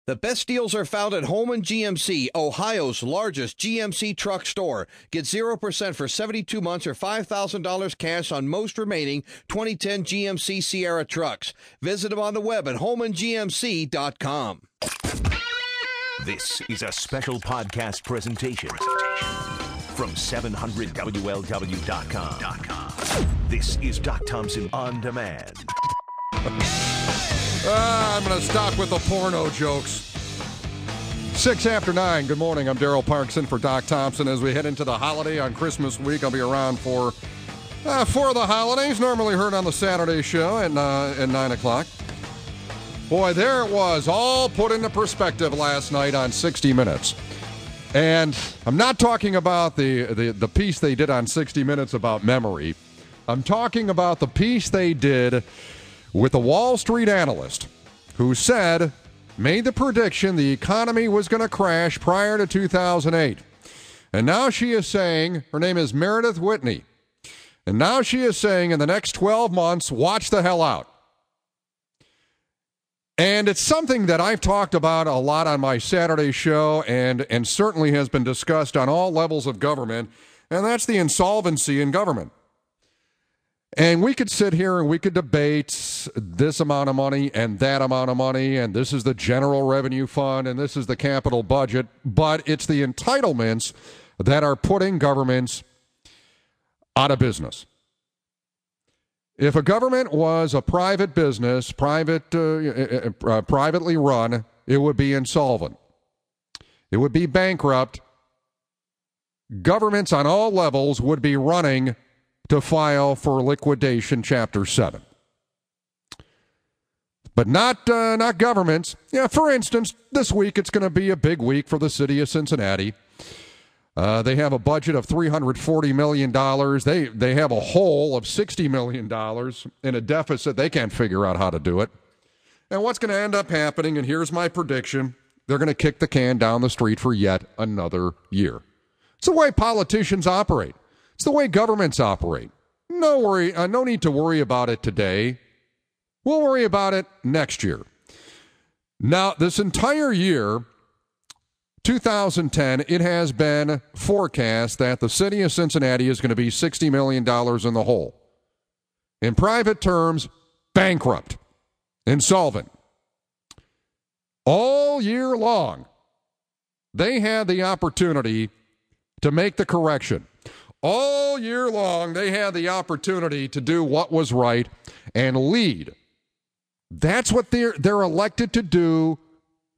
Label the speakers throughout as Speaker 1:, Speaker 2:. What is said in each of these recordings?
Speaker 1: The best deals are found at Hoffman GMC, Ohio's largest GMC truck store. Get 0% for 72 months or $5,000 cash on most remaining 2010 GMC Sierra trucks. Visit them on the web at HoffmanGMC.com.
Speaker 2: This is a special podcast presentation from 700WLW.com. This is Doc Thompson On Demand.
Speaker 3: I'm going to stop with the porno jokes. 6 after 9. Good morning. I'm Darryl Parkson for Doc Thompson. As we head into the holiday on Christmas week, I'll be around for the holidays. Normally heard on the Saturday show at 9 o'clock. Boy, there it was, all put into perspective last night on 60 Minutes. And I'm not talking about the piece they did on 60 Minutes about memory. I'm talking about the piece they did with the Wall Street analyst who made the prediction the economy was going to crash prior to 2008. And now she is saying, her name is Meredith Whitney, and now she is saying in the next 12 months, watch the hell out. And it's something that I've talked about a lot on my Saturday show and certainly has been discussed on all levels of government, and that's the insolvency in government. And we could sit here and we could debate this amount of money and that amount of money, and this is the general revenue fund and this is the capital budget, but it's the entitlements that are putting governments out of business. If a government was a private business, privately run, it would be insolvent. It would be bankrupt. Governments on all levels would be running to file for liquidation, Chapter 7. But not governments. Yeah, for instance, this week it's going to be a big week for the city of Cincinnati. They have a budget of $340 million. They have a hole of $60 million in a deficit. They can't figure out how to do it. And what's going to end up happening, and here's my prediction, they're going to kick the can down the street for yet another year. It's the way politicians operate. It's the way governments operate. No need to worry about it today. We'll worry about it next year. Now, this entire year, 2010, it has been forecast that the city of Cincinnati is going to be $60 million in the hole. In private terms, bankrupt, insolvent. All year long, they had the opportunity to make the correction. All year long, they had the opportunity to do what was right and lead. That's what they're elected to do.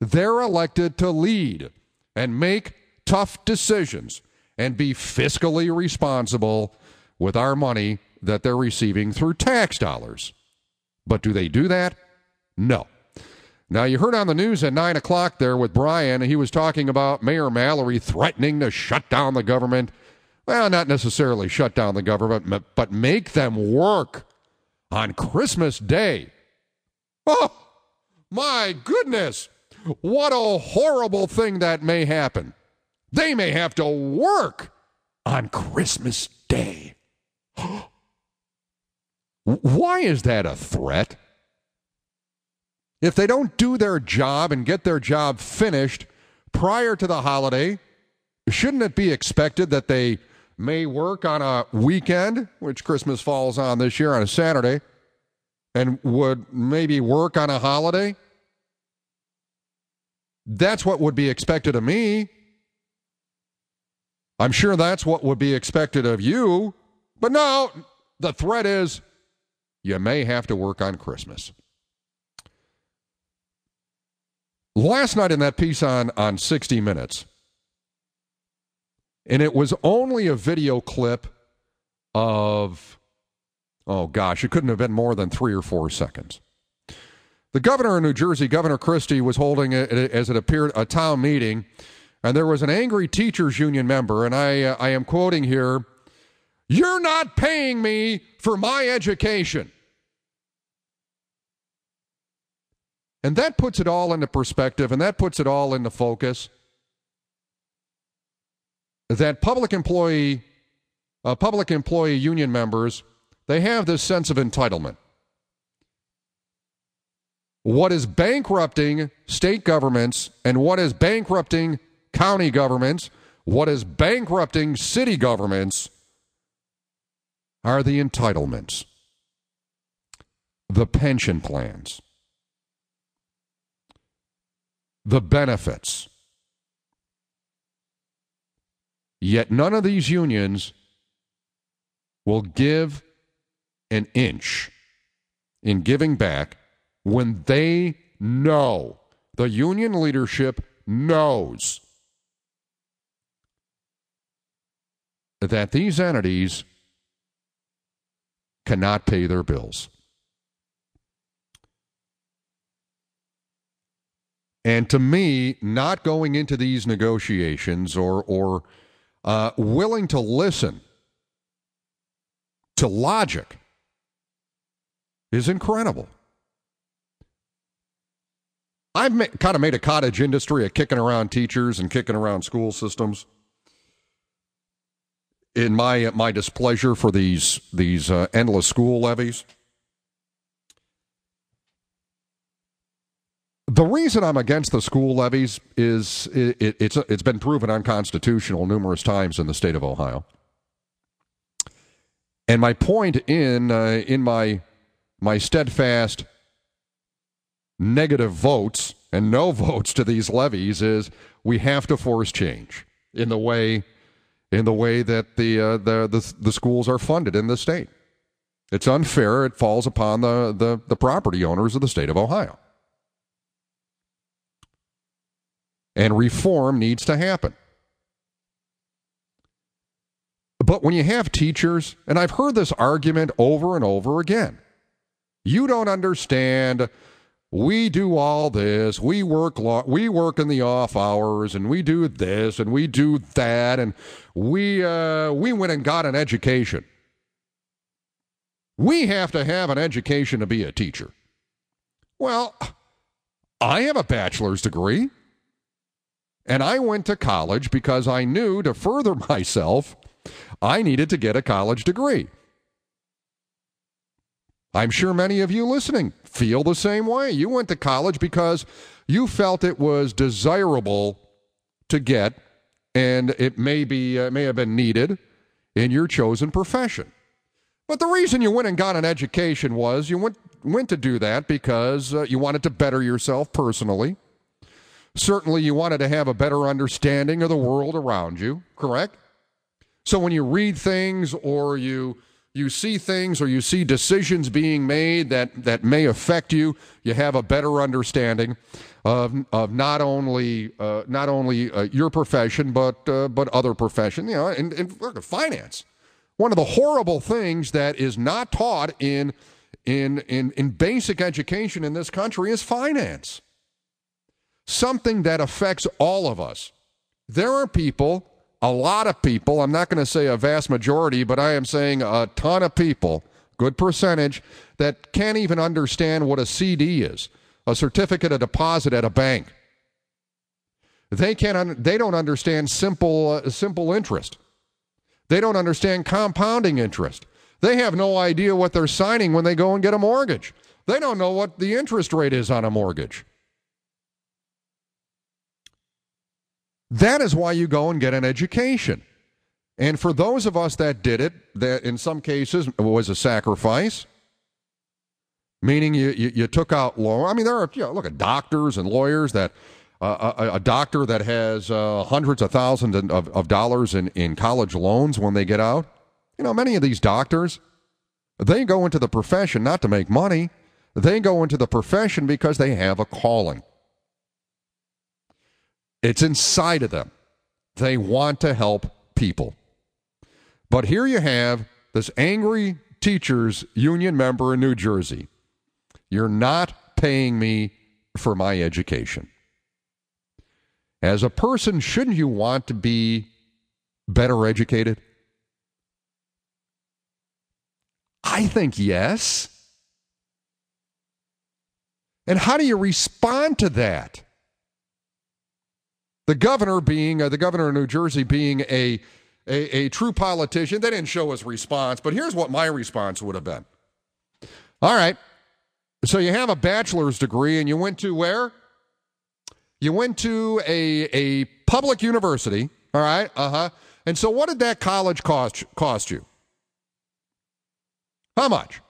Speaker 3: They're elected to lead and make tough decisions and be fiscally responsible with our money that they're receiving through tax dollars. But do they do that? No. Now, you heard on the news at 9 o'clock there with Brian, he was talking about Mayor Mallory threatening to shut down the government. Well, not necessarily shut down the government, but make them work on Christmas Day. Oh, my goodness. What a horrible thing that may happen. They may have to work on Christmas Day. Why is that a threat? If they don't do their job and get their job finished prior to the holiday, shouldn't it be expected that they may work on a weekend, which Christmas falls on this year on a Saturday, and would maybe work on a holiday? That's what would be expected of me. I'm sure that's what would be expected of you. But no, the threat is you may have to work on Christmas. Last night in that piece on 60 Minutes, and it was only a video clip of, oh gosh, it couldn't have been more than 3 or 4 seconds. The governor of New Jersey, Governor Christie, was holding, as it appeared, a town meeting, and there was an angry teachers union member, and I am quoting here, "You're not paying me for my education." And that puts it all into perspective, and that puts it all into focus. That public employee union members, they have this sense of entitlement. what is bankrupting state governments and what is bankrupting county governments, what is bankrupting city governments are the entitlements, the pension plans, the benefits. Yet none of these unions will give an inch in giving back when they know, the union leadership knows, that these entities cannot pay their bills. And to me, not going into these negotiations or willing to listen to logic is incredible. I've kind of made a cottage industry of kicking around teachers and kicking around school systems in my displeasure for these endless school levies. The reason I'm against the school levies is it's been proven unconstitutional numerous times in the state of Ohio. And my point in my steadfast negative votes and no votes to these levies is we have to force change in the way that the schools are funded in the state. It's unfair. It falls upon the property owners of the state of Ohio. And reform needs to happen. But when you have teachers, and I've heard this argument over and over again, you don't understand, we do all this, we work in the off hours, and we do this, and we do that, and we went and got an education. We have to have an education to be a teacher. Well, I have a bachelor's degree. And I went to college because I knew to further myself, I needed to get a college degree. I'm sure many of you listening feel the same way. You went to college because you felt it was desirable to get, and it may have been needed in your chosen profession. But the reason you went and got an education was you went to do that because you wanted to better yourself personally. Certainly, you wanted to have a better understanding of the world around you, correct? So when you read things or you see things or you see decisions being made that may affect you, you have a better understanding of not only your profession but other profession. You know, and look at finance. One of the horrible things that is not taught in basic education in this country is finance. Something that affects all of us. There are people, a lot of people, I'm not going to say a vast majority, but I am saying a ton of people, good percentage, that can't even understand what a CD is, a certificate of deposit at a bank. They don't understand simple interest. They don't understand compounding interest. They have no idea what they're signing when they go and get a mortgage. They don't know what the interest rate is on a mortgage. That is why you go and get an education. And for those of us that did it, that in some cases was a sacrifice, meaning you took out loan. I mean, there are, look at doctors and lawyers that, a doctor that has hundreds of thousands of dollars in college loans when they get out. Many of these doctors, they go into the profession not to make money. They go into the profession because they have a calling. It's inside of them. They want to help people. But here you have this angry teachers union member in New Jersey. You're not paying me for my education. As a person, shouldn't you want to be better educated? I think yes. And how do you respond to that? The governor of New Jersey being a true politician, they didn't show his response, but here's what my response would have been. All right, So you have a bachelor's degree, and you went to where? You went to a public university, all right? And so what did that college cost you? How much?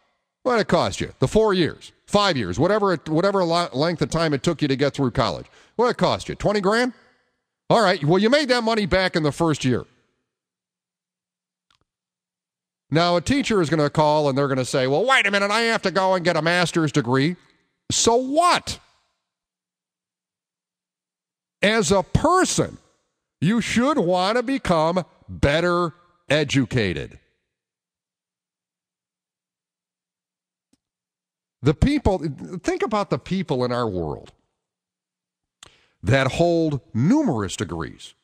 Speaker 3: What did it cost you? The 4 years, 5 years, whatever length of time it took you to get through college. What did it cost you? 20 grand? All right, well, you made that money back in the first year. Now, a teacher is going to call and they're going to say, well, wait a minute, I have to go and get a master's degree. So what? As a person, you should want to become better educated. Think about the people in our world that hold numerous degrees.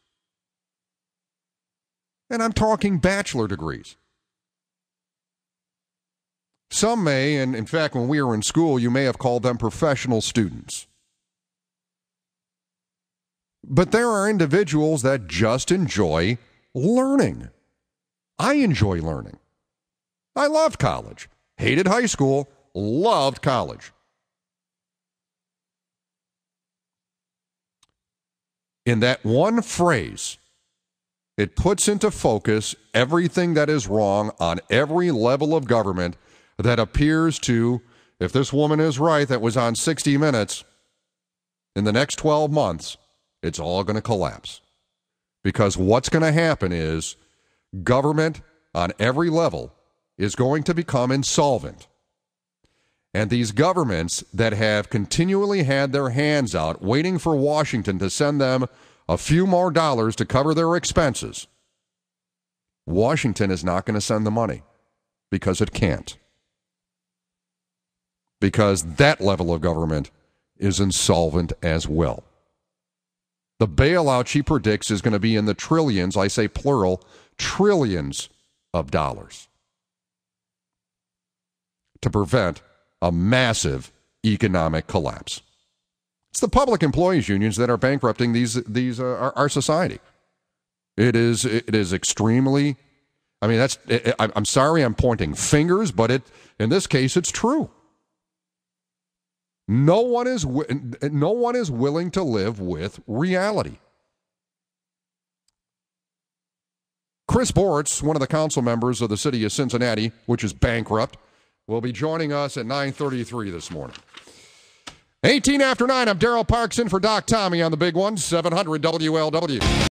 Speaker 3: And I'm talking bachelor degrees. Some may, and in fact, when we were in school, you may have called them professional students. But there are individuals that just enjoy learning. I enjoy learning. I loved college. Hated high school. Loved college. In that one phrase, it puts into focus everything that is wrong on every level of government that appears to, if this woman is right, that was on 60 Minutes, in the next 12 months, it's all going to collapse. Because what's going to happen is government on every level is going to become insolvent. And these governments that have continually had their hands out waiting for Washington to send them a few more dollars to cover their expenses, Washington is not going to send the money because it can't. Because that level of government is insolvent as well. The bailout she predicts is going to be in the trillions, I say plural, trillions of dollars to prevent a massive economic collapse. It's the public employees unions that are bankrupting our society. It is extremely, I mean, I'm sorry I'm pointing fingers, but in this case it's true. No one is willing to live with reality. Chris Bortz, one of the council members of the city of Cincinnati, which is bankrupt, will be joining us at 9:33 this morning. 18 after 9, I'm Darryl Parks in for Doc Tommy on the big one, 700 WLW.